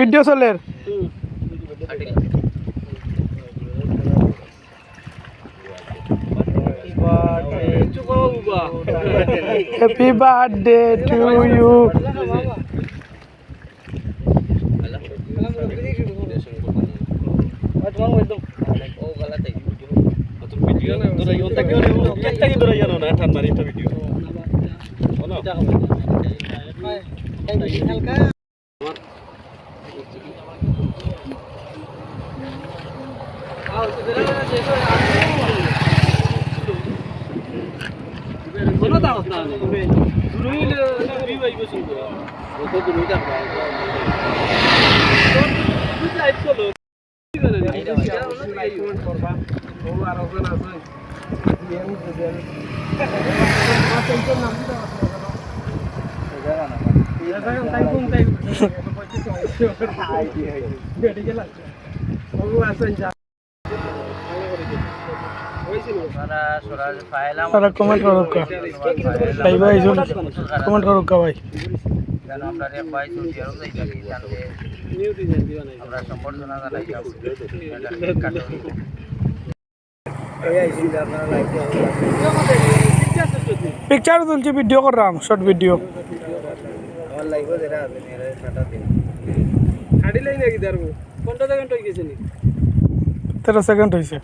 video চলে happy birthday to you comment করো ভাই ভাই কমেন্ট করো ভাই পিকচার তুলছি ভিডিও করলাম শর্ট ভিডিও তেরো সেকেন্ড হয়েছে